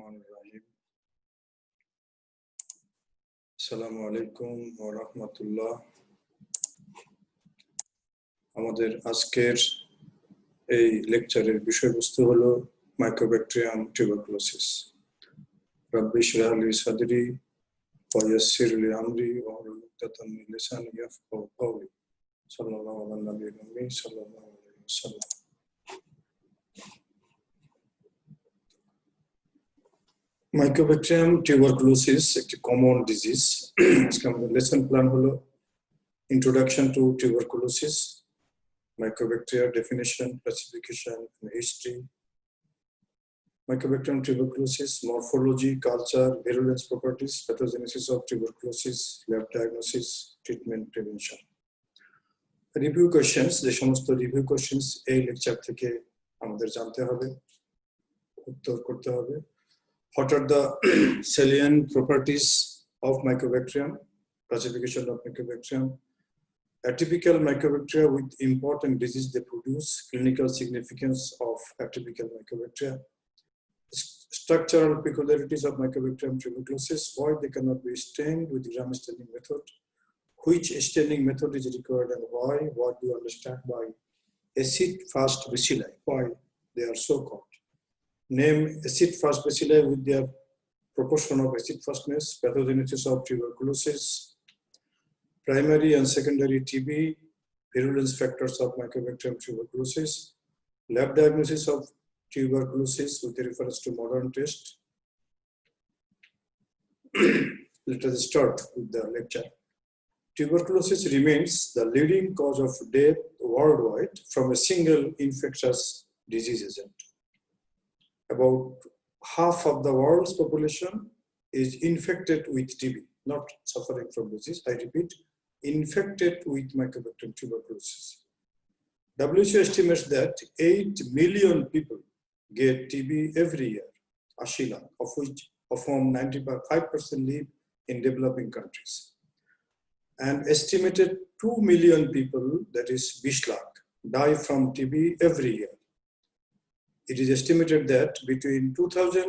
Bismillahirrahmanirrahim. Assalamu alaikum wa rahmatullah. আমাদের আজকের এই লেকচারের বিষয়বস্তু হলো Mycobacterium tuberculosis. Rabbi shrah li sadri wa yassir li amri wa hlul 'uqdatan min lisani yafqahu qawli. Sallallahu ala nabiyyina sallallahu alaihi wasallam. Mycobacterium tuberculosis একটি common disease. আজকে আমাদের lesson plan হলো Introduction to Tuberculosis, Mycobacteria definition, classification, and history, Mycobacterium tuberculosis, morphology, culture, virulence properties, pathogenesis of tuberculosis, lab diagnosis, treatment, prevention. Review questions, যে সমস্ত review questions এই lecture থেকে আমাদের জানতে হবে, উত্তর করতে হবে। What are the salient properties of Mycobacterium? Classification of Mycobacterium. Atypical Mycobacteria with important disease they produce. Clinical significance of atypical Mycobacteria. Structural peculiarities of Mycobacterium tuberculosis. Why they cannot be stained with the gram staining method. Which staining method is required and why? What do you understand by acid-fast bacilli? Why they are so called? Name acid-fast bacilli with their proportion of acid fastness, pathogenesis of tuberculosis, primary and secondary TB, virulence factors of Mycobacterium tuberculosis, lab diagnosis of tuberculosis with reference to modern test. Let us start with the lecture. Tuberculosis remains the leading cause of death worldwide from a single infectious disease agent. About half of the world's population is infected with TB, not suffering from disease, I repeat, infected with Mycobacterium tuberculosis. WHO estimates that 8 million people get TB every year, Ashila, of whom 95% live in developing countries. And estimated 2 million people, that is 20 lakh, die from TB every year. It is estimated that between 2000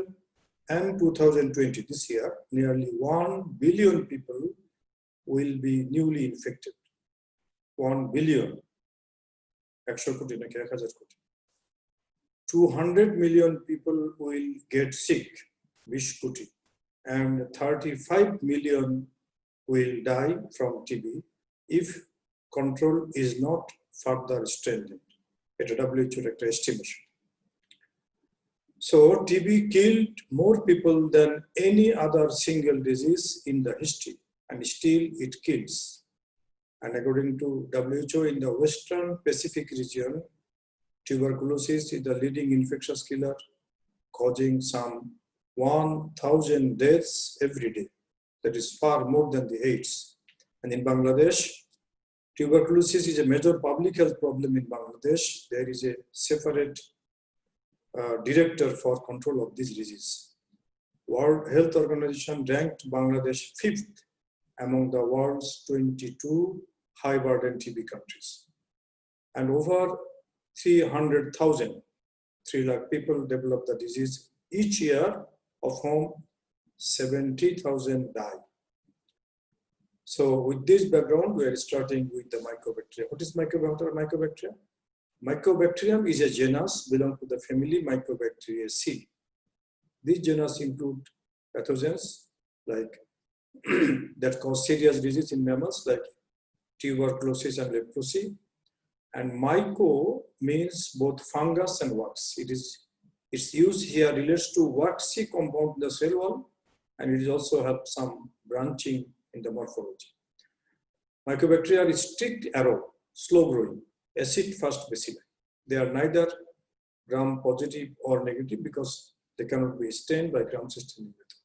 and 2020, this year, nearly 1 billion people will be newly infected. 1 billion. 200 million people will get sick, and 35 million will die from TB if control is not further strengthened. It's a WHO estimation. So TB killed more people than any other single disease in the history, and still it kills. And according to WHO, in the Western Pacific region, tuberculosis is the leading infectious killer, causing some 1,000 deaths every day. That is far more than the AIDS. And in Bangladesh, tuberculosis is a major public health problem in Bangladesh. There is a separate director for control of this disease. World Health Organization ranked Bangladesh 5th among the world's 22 high-burden TB countries. And over 300,000, 3 lakh people develop the disease each year, of whom 70,000 die. So with this background, we are starting with the Mycobacteria. What is Mycobacteria? Mycobacterium is a genus belong to the family Mycobacteriaceae. This genus include pathogens like that cause serious disease in mammals like tuberculosis and leprosy. And myco means both fungus and wax. Its use here relates to waxy compound in the cell wall, and it also have some branching in the morphology. Mycobacteria are strict arrow, slow growing, acid-fast bacilli. They are neither gram positive or negative because they cannot be stained by gram staining method.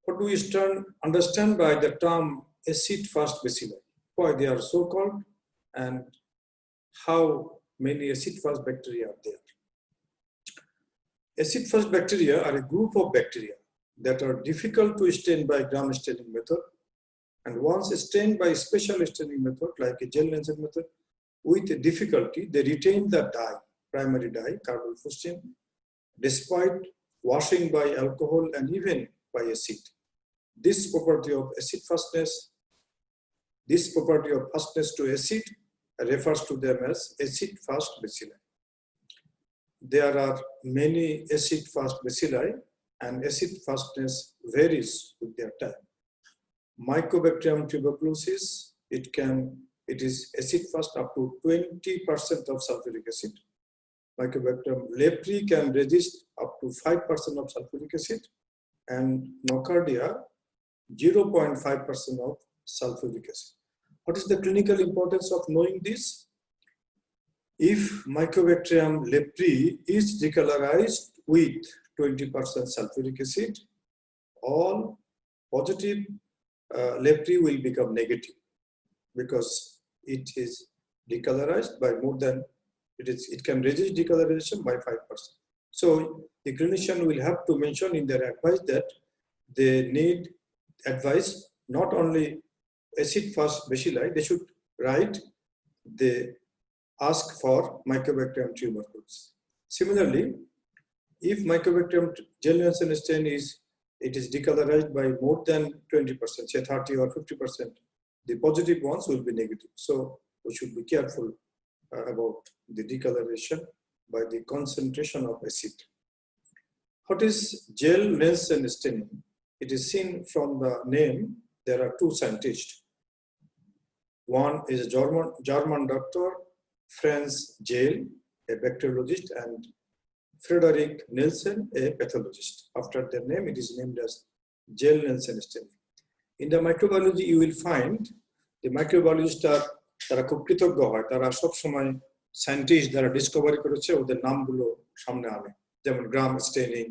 What do we understand by the term acid-fast bacilli? Why they are so called and how many acid-fast bacteria are there? Acid-fast bacteria are a group of bacteria that are difficult to stain by gram staining method, and once stained by special staining method like a Zeihl Nelsen method, with difficulty they retain the dye, primary dye, carbon 14, despite washing by alcohol, and even by acid. This property of fastness to acid refers to them as acid-fast bacilli. There are many acid-fast bacilli, and acid fastness varies with their type. Mycobacterium tuberculosis, it is acid-fast up to 20% of sulfuric acid. Mycobacterium lepri can resist up to 5% of sulfuric acid, and Nocardia 0.5% of sulfuric acid. What is the clinical importance of knowing this? If Mycobacterium lepri is decolorized with 20% sulfuric acid, all positive lepri will become negative because it is decolorized by more than, it can resist decolorization by 5%. So the clinician will have to mention in their advice that they need advice not only acid-fast bacilli, they should write, they ask for Mycobacterium tuberculosis. Similarly, if Mycobacterium Zeihl Nelsen stain is decolorized by more than 20%, say 30 or 50%, the positive ones will be negative. So we should be careful about the decoloration by the concentration of acid. What is Zeihl Nelsen staining? It is seen from the name. There are two scientists. One is a German doctor, Franz Zeihl, a bacteriologist, and Frederick Nelsen, a pathologist. After their name, it is named as Zeihl Nelsen staining. In the microbiology, you will find the microbiologists are তারা খুব কৃতজ্ঞ হয়, তারা সব সময় scientist যারা Discovery করেছে ওদের নামগুলো সামনে আনে, যেমন Gram staining,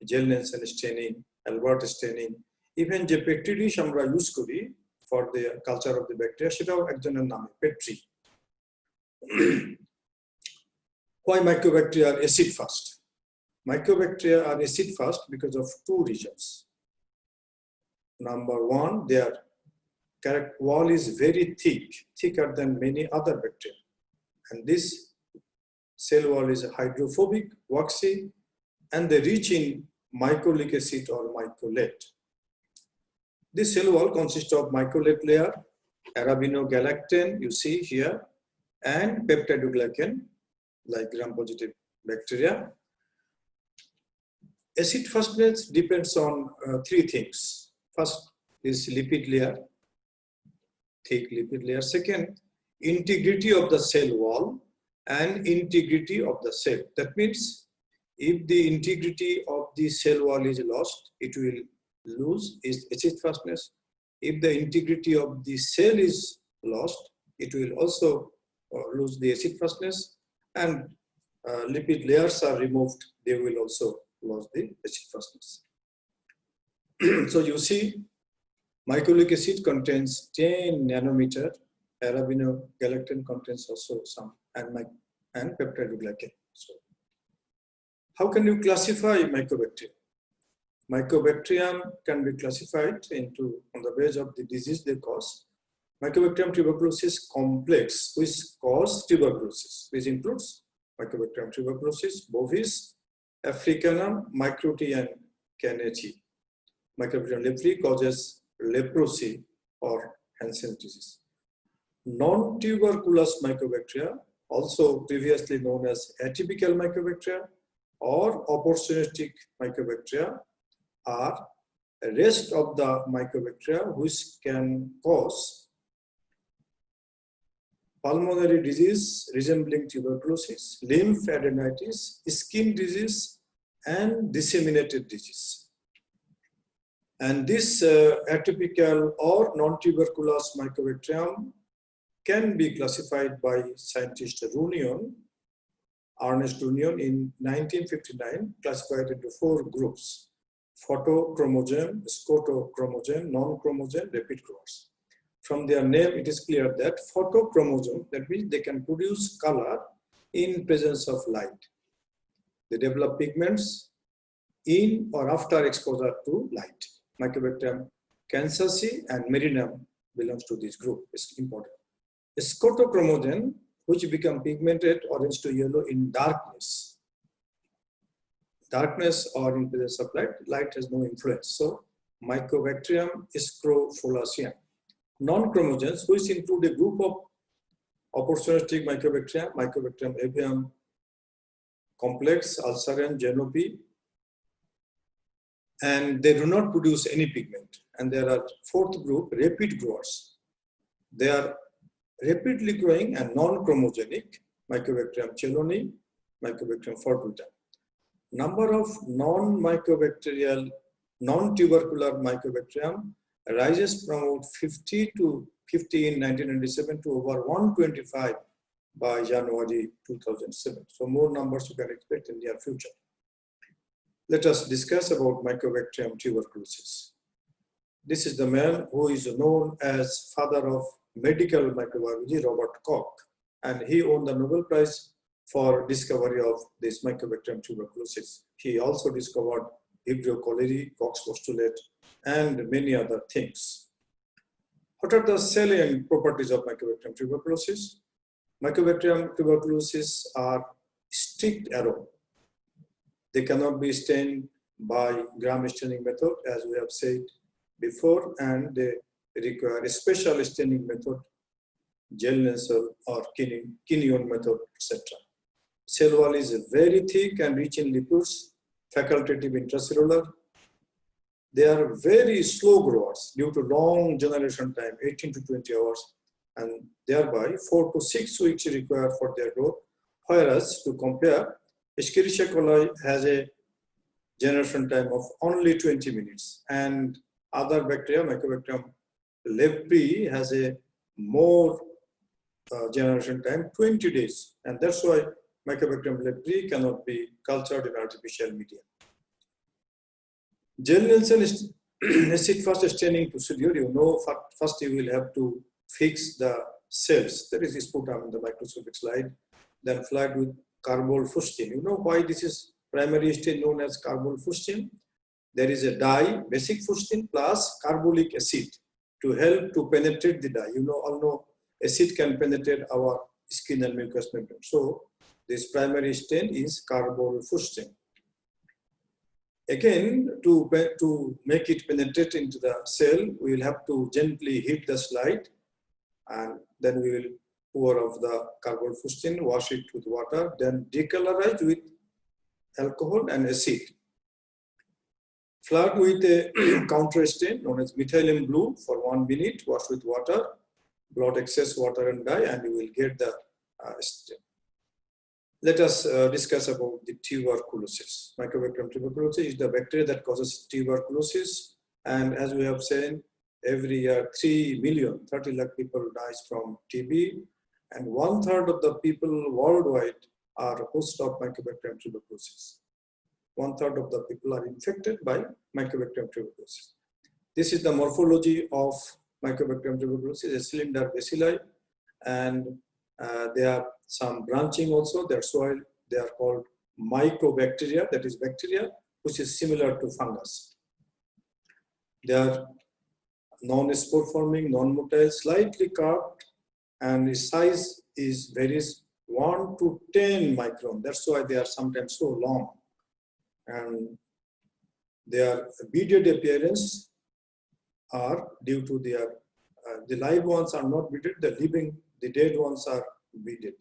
Ziehl Neelsen staining, Albert staining, even যে পেট্রি ডিশ আমরা ইউজ করি for the culture of the bacteria সেটাও একজনের নামে, পেট্রি। Why mycobacteria are acid fast? Mycobacteria are acid fast because of two reasons. Number one, their wall is very thick, thicker than many other bacteria. And this cell wall is hydrophobic, waxy, and they rich in mycolic acid or mycolate. This cell wall consists of mycolate layer, arabinogalactan, you see here, and peptidoglycan, like gram-positive bacteria. Acid fastness depends on three things. First is lipid layer, thick lipid layer. Second, integrity of the cell wall and integrity of the cell. That means if the integrity of the cell wall is lost, it will lose its acid fastness. If the integrity of the cell is lost, it will also lose the acid fastness. And lipid layers are removed, they will also lose the acid fastness. So you see, mycolic acid contains 10 nanometer, arabinogalactan contains also some, and peptidoglycan. So, how can you classify Mycobacterium? Mycobacterium can be classified into, on the basis of the disease they cause. Mycobacterium tuberculosis complex, which cause tuberculosis, which includes Mycobacterium tuberculosis, bovis, africanum, microti, and caneti. Mycobacterium lepri causes leprosy or Hansen's disease. Non-tuberculous mycobacteria, also previously known as atypical mycobacteria or opportunistic mycobacteria, are a rest of the mycobacteria which can cause pulmonary disease resembling tuberculosis, lymphadenitis, skin disease, and disseminated disease. And this atypical or non-tuberculous mycobacterium can be classified by scientist Ernest Runion in 1959, classified into 4 groups: photochromosome, scotochromosome, non-chromosome, repeat growers. From their name, it is clear that photochromosome, that means they can produce color in presence of light. They develop pigments in or after exposure to light. Mycobacterium kansasi and merinum belongs to this group. It's important. A scotochromosome, which become pigmented orange to yellow in darkness. darkness or in presence of light has no influence. So Mycobacterium scrofolaceum. Non-chromogens, which include a group of opportunistic mycobacteria, Mycobacterium avium complex, Ulcerian, Genopi, and they do not produce any pigment. And there are fourth group, rapid growers. They are rapidly growing and non-chromogenic, Mycobacterium cheloni, Mycobacterium fortuita. Number of non-mycobacterial, non-tubercular mycobacterium rises from about 50 in 1997 to over 125 by January 2007. So more numbers you can expect in the near future. Let us discuss about Mycobacterium tuberculosis. This is the man who is known as father of medical microbiology, Robert Koch, and he won the Nobel Prize for discovery of this Mycobacterium tuberculosis. He also discovered Vibrio cholerae, Koch's postulate, and many other things. What are the salient properties of Mycobacterium tuberculosis? Mycobacterium tuberculosis are strict arrow. They cannot be stained by gram staining method, as we have said before, and they require a special staining method, Zeihl Nelsen or Kinyon method, etc. Cell wall is very thick and rich in lipids, facultative intracellular. They are very slow growers due to long generation time, 18 to 20 hours, and thereby 4 to 6 weeks required for their growth. Whereas, to compare, Escherichia coli has a generation time of only 20 minutes, and other bacteria, Mycobacterium leprae, has a more generation time, 20 days, and that's why Mycobacterium leprae cannot be cultured in artificial media. Zeihl Nelsen acid fast staining procedure, you know, first you will have to fix the cells, that is sputum in the microscopic slide, then flagged with carbol-fustin. You know why this is primary stain known as carbol-fustin? There is a dye, basic fustin plus carbolic acid to help to penetrate the dye. You know, all know acid can penetrate our skin and mucous membrane. So this primary stain is carbol-fustin. Again, to make it penetrate into the cell, we will have to gently hit the slide, and then we will pour off the carbol-fustin, wash it with water, then decolorize with alcohol and acid. Flood with a counter stain known as methylene blue for 1 minute, wash with water, blot excess water and dye, and you will get the stain. Let us discuss about the tuberculosis. Mycobacterium tuberculosis is the bacteria that causes tuberculosis, and as we have said, every year 30 lakh people dies from TB, and 1/3 of the people worldwide are host of Mycobacterium tuberculosis. 1/3 of the people are infected by Mycobacterium tuberculosis. This is the morphology of Mycobacterium tuberculosis, a cylinder bacilli, and they have some branching also. That's why they are called mycobacteria, that is bacteria which is similar to fungus. They are non-spore forming, non-motile, slightly curved, and the size is varies 1 to 10 micron. That's why they are sometimes so long. And their beaded appearance are due to their, the live ones are not beaded, the dead ones are beaded.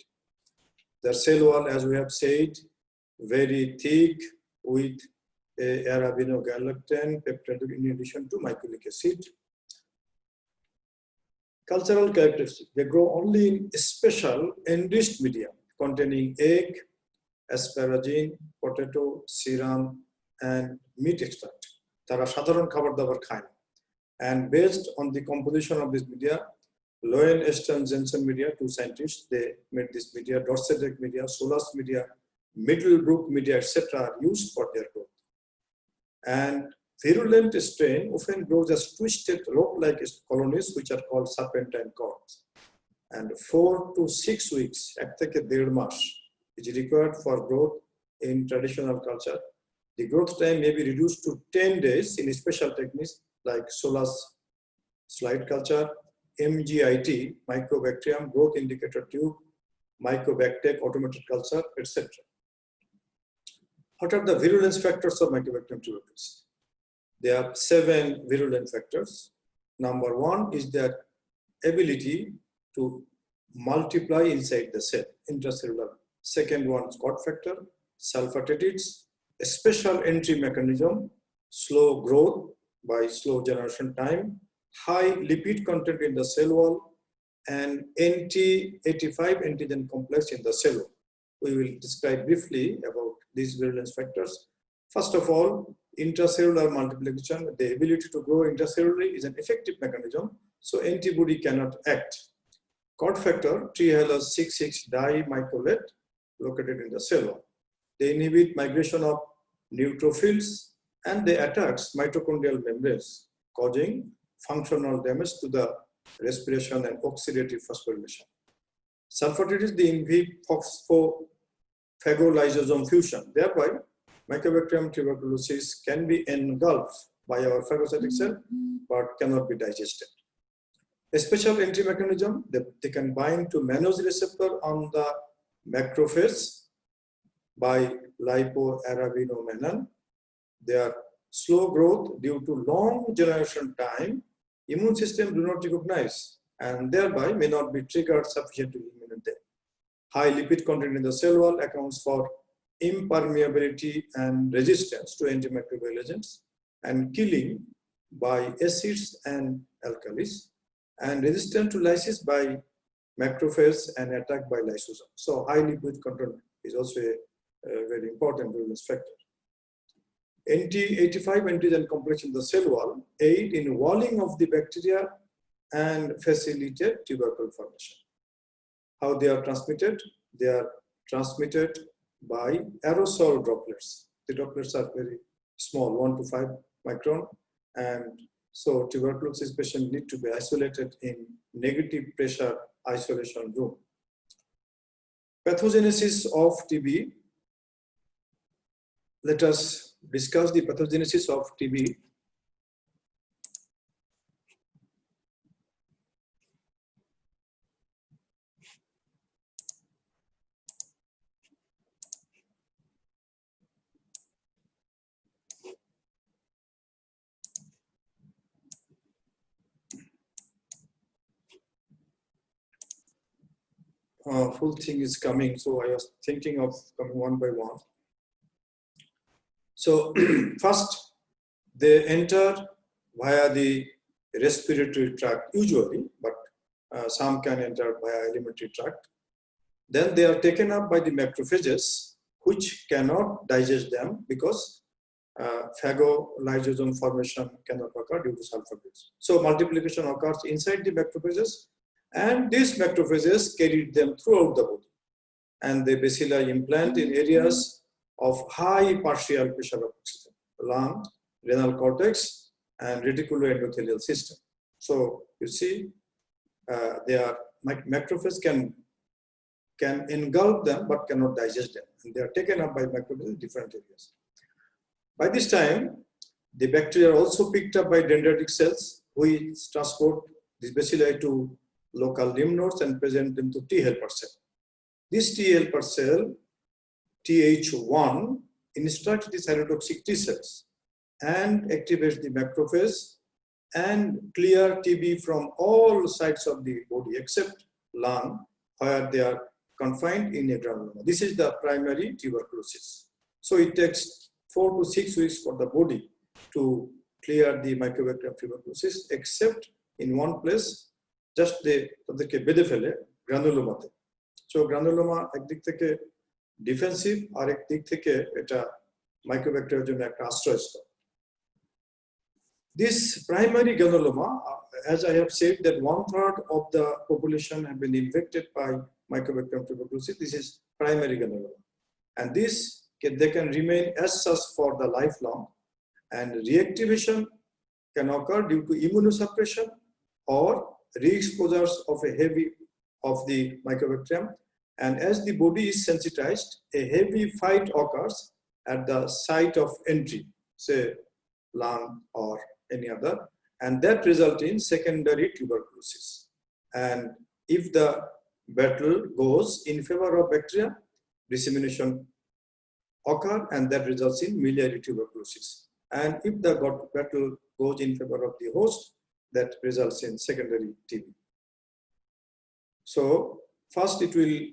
Their cell wall, as we have said, very thick with arabinogalactan peptide in addition to mycolic acid. Cultural characteristics, they grow only in special enriched media containing egg, asparagine, potato, serum, and meat extract. Tara সাধারণ খাবার দাবার খায় না. And based on the composition of this media, Loen, Eston, Jensen media, 2 scientists, they made this media, Dorsetec media, Solas media, Middlebrook media, etc. are used for their growth. And virulent strain often grows as twisted rope-like colonies, which are called serpentine cords. And 4 to 6 weeks, ek theke ded mas, is required for growth in traditional culture. The growth time may be reduced to 10 days in special techniques like Solas slide culture, MGIT, Mycobacterium growth indicator tube, Mycobacterium automated culture, etc. What are the virulence factors of Mycobacterium tuberculosis? There are 7 virulent factors. Number 1 is their ability to multiply inside the cell, intracellular. Second one is cod factor, sulfatatids, a special entry mechanism, slow growth by slow generation time, high lipid content in the cell wall, and NT85 antigen complex in the cell wall. We will describe briefly about these virulence factors. First of all, intracellular multiplication, the ability to grow intracellularly is an effective mechanism, so antibody cannot act. Cod factor, trehalose 6,6 dimycolate, located in the cell wall. They inhibit migration of neutrophils and they attack mitochondrial membranes, causing functional damage to the respiration and oxidative phosphorylation. Sulfatatids, they inhibit phagolysosome fusion. Thereby, Mycobacterium tuberculosis can be engulfed by our phagocytic cell but cannot be digested. A special entry mechanism, they can bind to mannose receptor on the macrophage by lipoarabinomannan. Their slow growth due to long generation time, immune system do not recognize and thereby may not be triggered sufficiently to eliminate them. High lipid content in the cell wall accounts for impermeability and resistance to antimicrobial agents and killing by acids and alkalis, and resistant to lysis by macrophages and attack by lysosome. So high lipid content is also a very important virulence factor. NT85 antigen complex in the cell wall aid in walling of the bacteria and facilitate tubercle formation. How they are transmitted? They are transmitted by aerosol droplets. The droplets are very small, 1 to 5 micron, and so tuberculosis patients need to be isolated in negative pressure isolation room. Pathogenesis of TB. Let us discuss the pathogenesis of TB. Full thing is coming, so I was thinking of coming one by one. So first, they enter via the respiratory tract usually, but some can enter via alimentary tract. Then they are taken up by the macrophages, which cannot digest them because phagolysosome formation cannot occur due to sulfatates. So multiplication occurs inside the macrophages, and these macrophages carry them throughout the body. And the bacilli implant in areas of high partial pressure of oxygen, lung, renal cortex, and reticuloendothelial system. So you see, macrophages can engulf them but cannot digest them, and they are taken up by macrophages in different areas. By this time, the bacteria are also picked up by dendritic cells, which transport these bacilli to local lymph nodes and present them to T helper cell. This T helper cell, TH1, instructs the cytotoxic T cells and activates the macrophage and clear TB from all sides of the body except lung, where they are confined in a granuloma. This is the primary tuberculosis. So it takes 4 to 6 weeks for the body to clear the Mycobacterium tuberculosis, except in one place, just তাদেরকে বেঁধে ফেলে গ্রানুলোমাতে। So granuloma একদিক থেকে defensive, আর একদিক থেকে এটা মাইক্রোব্যাকটেরিয়ার জন্য একটা আশ্রয়স্থল। This primary granuloma, as I have said, that 1/3 of the population have been infected by Mycobacterium tuberculosis. This is primary granuloma, and they can remain as such for the lifelong, and reactivation can occur due to immunosuppression or re-exposures of the Mycobacterium. And as the body is sensitized, a heavy fight occurs at the site of entry, say lung or any other, and that results in secondary tuberculosis. And if the battle goes in favor of bacteria, dissemination occur, and that results in miliary tuberculosis. And if the battle goes in favor of the host, that results in secondary TB. So first it will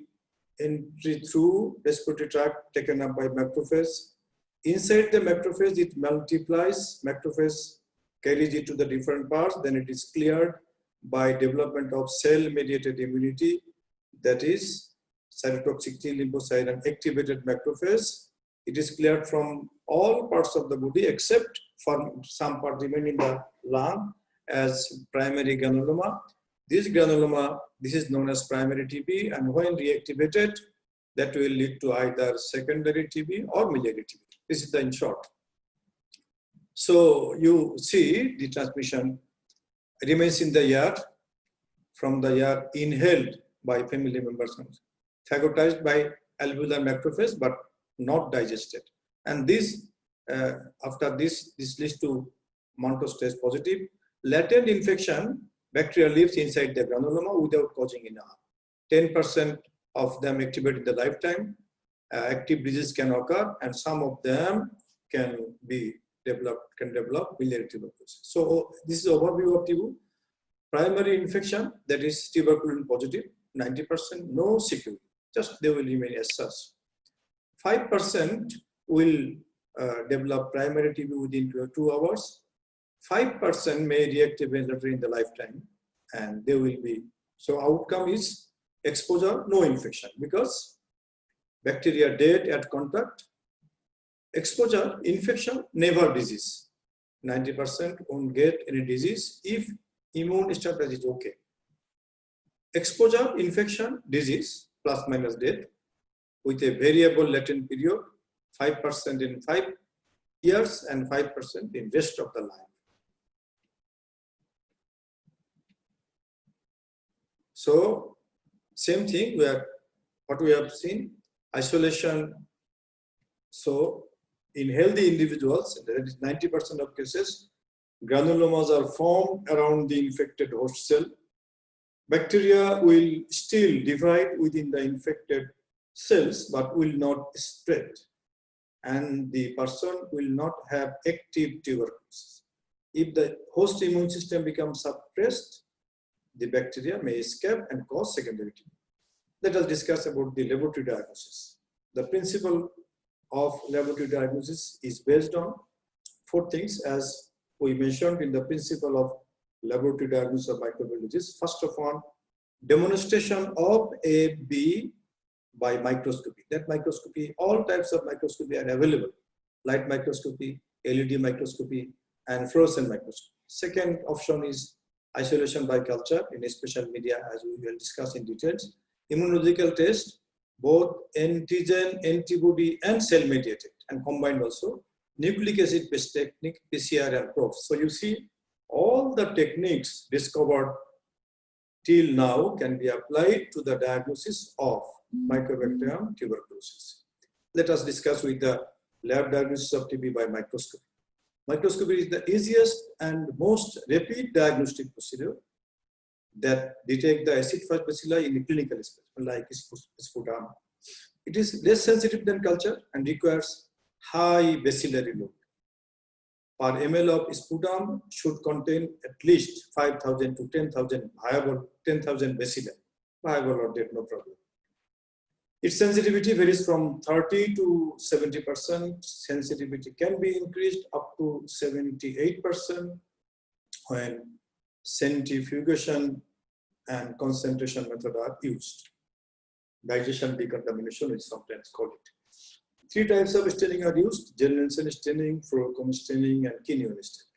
entry through respiratory tract taken up by macrophage. Inside the macrophage, it multiplies. Macrophage carries it to the different parts. Then it is cleared by development of cell-mediated immunity, that is cytotoxic T lymphocyte and activated macrophage. It is cleared from all parts of the body except for some part remain in the lung as primary granuloma. This granuloma, this is known as primary TB, and when reactivated, that will lead to either secondary TB or miliary TB. This is the in short. So you see the transmission remains in the air, from the air inhaled by family members, phagocytized by alveolar macrophage, but not digested. And this, after this leads to Mantoux stage positive. Latent infection, bacteria lives inside the granuloma without causing any harm. 10% of them activate in the lifetime. Active disease can occur, and some of them can develop biliary tuberculosis. So this is overview of TB. Primary infection, that is tuberculin positive, 90%, no sequelae, just they will remain as such. 5% will develop primary TB within 2 hours. 5% may reactivate later in the lifetime, and they will be. So outcome is exposure, no infection, because bacteria dead at contact. Exposure, infection, never disease. 90% won't get any disease if immune status is okay. Exposure, infection, disease, plus minus death, with a variable latent period, 5% in 5 years and 5% in rest of the life. So same thing where what we have seen, isolation. So in healthy individuals, that is 90% of cases, granulomas are formed around the infected host cell. Bacteria will still divide within the infected cells, but will not spread. And the person will not have active tuberculosis. If the host immune system becomes suppressed, the bacteria may escape and cause secondary TB. Let us discuss about the laboratory diagnosis. The principle of laboratory diagnosis is based on 4 things, as we mentioned in the principle of laboratory diagnosis of microbiology. First of all, demonstration of AB by microscopy. That microscopy, all types of microscopy are available. Light microscopy, LED microscopy, and fluorescent microscopy. Second option is isolation by culture in a special media, as we will discuss in details. Immunological test, both antigen, antibody, and cell mediated, and combined also. Nucleic acid based technique, PCR and probes. So you see, all the techniques discovered till now can be applied to the diagnosis of Mycobacterium tuberculosis. Let us discuss with the lab diagnosis of TB by microscopy. Microscopy is the easiest and most rapid diagnostic procedure that detect the acid fast bacilli in a clinical space, like sputum. It is less sensitive than culture and requires high bacillary load. Per ml of sputum should contain at least 5,000 to 10,000 viable, 10,000 bacilli. Viable or dead, no problem. Its sensitivity varies from 30 to 70%. Sensitivity can be increased up to 78% when centrifugation and concentration method are used. Digestion decontamination is sometimes called it. 3 types of staining are used: Zeihl Nelsen staining, fluorochrome staining, and Kinyon staining.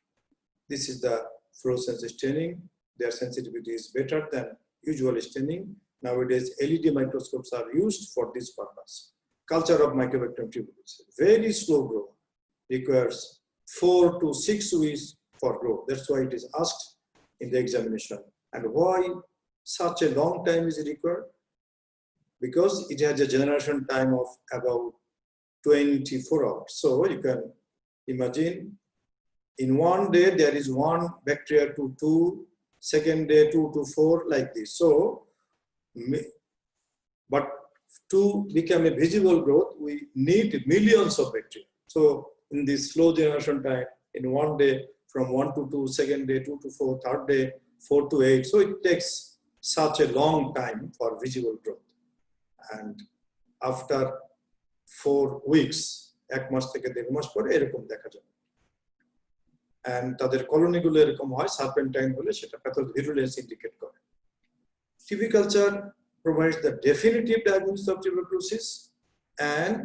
This is the fluorescence staining. Their sensitivity is better than usual staining. Nowadays, LED microscopes are used for this purpose. Culture of Mycobacterium tuberculosis, very slow growth, requires 4 to 6 weeks for growth. That's why it is asked in the examination. And why such a long time is required? Because it has a generation time of about 24 hours. So you can imagine in one day there is 1 bacteria to 2, second day 2 to 4, like this. So, but to become a visible growth, we need millions of bacteria. So in this slow generation time, in one day, from 1 to 2, second day, 2 to 4, third day, 4 to 8. So it takes such a long time for visible growth. And after 4 weeks, এক মাস থেকে 1.5 মাস পরে এরকম দেখা যায়। And তাদের কলোনিগুলো এরকম হয়, Serpentine হলে সেটা প্যাথোভিরুলেন্স ইন্ডিকেট করে। TB culture provides the definitive diagnosis of tuberculosis, and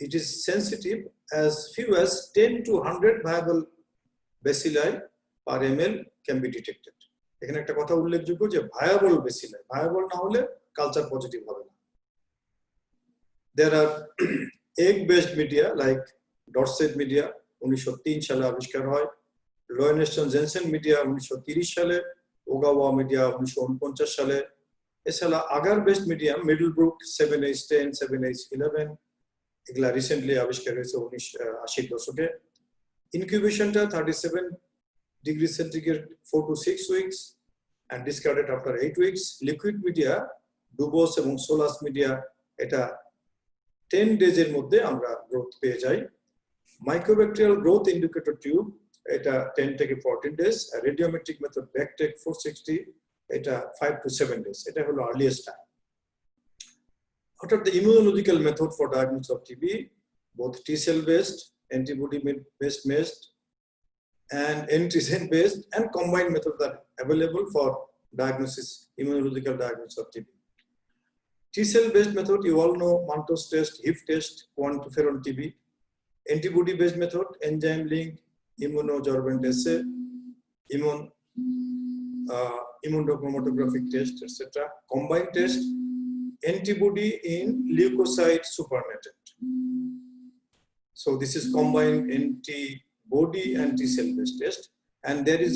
it is sensitive as few as 10 to 100 viable bacilli per ml can be detected. এখানে একটা কথা উল্লেখযোগ্য যে ভায়াবল bacilli, ভায়াবল না হলে কালচার পজিটিভ হবে না। There are egg-based media like Dorset media 1903 সালে আবিষ্কার হয়, লোয়েনেস্টন জেনসেন মিডিয়া 1930 সালে, ওগাওয়া মিডিয়া 1949 সালে। এছাড়া আগার-বেসড মিডিয়াম মিডলব্রুক 7H10, 7H11 এগুলা রিসেন্টলি আবিষ্কার হয়েছে 1980 দশকে। ইনকিউবেশনটা 37 degree centigrade 4 to 6 weeks and discarded after 8 weeks. Liquid media Dubos এবং সোলাস মিডিয়া এটা 10 days এর মধ্যে আমরা গ্রোথ পেয়ে যাই। মাইক্রোব্যাকটেরিয়াল গ্রোথ ইন্ডিকেটর টিউব এটা 10 থেকে 14 days, রেডিওমেট্রিক মেথড ব্যাকটেক 460 এটা 5 to 7 days, এটা হলো earliest time. What are the immunological method for diagnosis of TB? Both T-cell based, antibody based, and antigen based, and combined methods are available for diagnosis, immunological diagnosis of TB. T-cell based method, you all know Mantoux test, HIV test, quantiferon TB. Antibody based method, enzyme link, immunosorbent assay, immunochromatographic test, etc. Combined test, antibody in leukocyte supernatant. So this is combined antibody and T-cell based test, and there is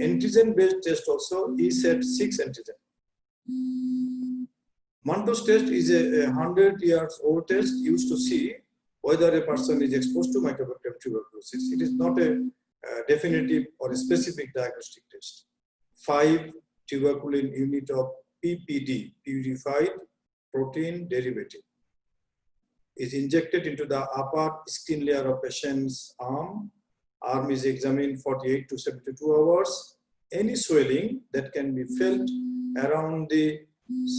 antigen based test also, ESET6 antigen. Mantoux test is a 100 years old test used to see whether a person is exposed to Mycobacterium tuberculosis. It is not a definitive or a specific diagnostic test. 5 tuberculin unit of PPD, purified protein derivative, is injected into the upper skin layer of patient's arm. Arm is examined 48 to 72 hours. Any swelling that can be felt around the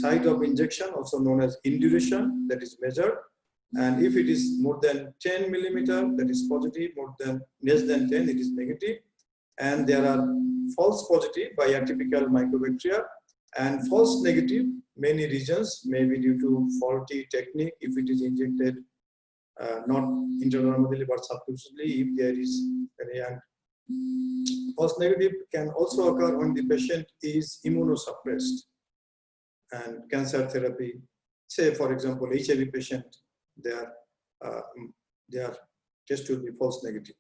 site of injection, also known as induration, that is measured. And if it is more than 10 millimeter, that is positive, more than less than 10, it is negative. And there are false positive by atypical mycobacteria, and false negative, many regions may be due to faulty technique if it is injected not intradermally but subcutaneously, if there is any. And false negative can also occur when the patient is immunosuppressed. And cancer therapy, say for example HIV patient, their test will be false negative.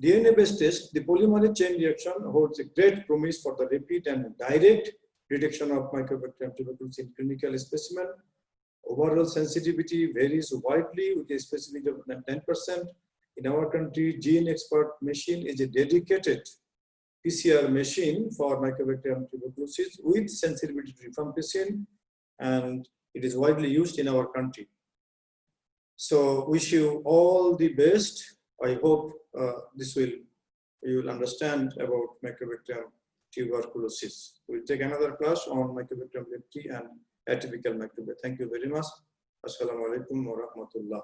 DNA-based test, the polymerase chain reaction holds a great promise for the rapid and direct detection of Mycobacterium tuberculosis in clinical specimen. Overall sensitivity varies widely with a specificity of 10%. In our country, Gene Expert machine is a dedicated PCR machine for Mycobacterium tuberculosis with sensitivity to rifampicin, and it is widely used in our country. So wish you all the best. I hope you will understand about Mycobacterium tuberculosis. We'll take another class on Mycobacterium lepti and atypical microbiota. Thank you very much. Assalamu alaikum wa rahmatullah.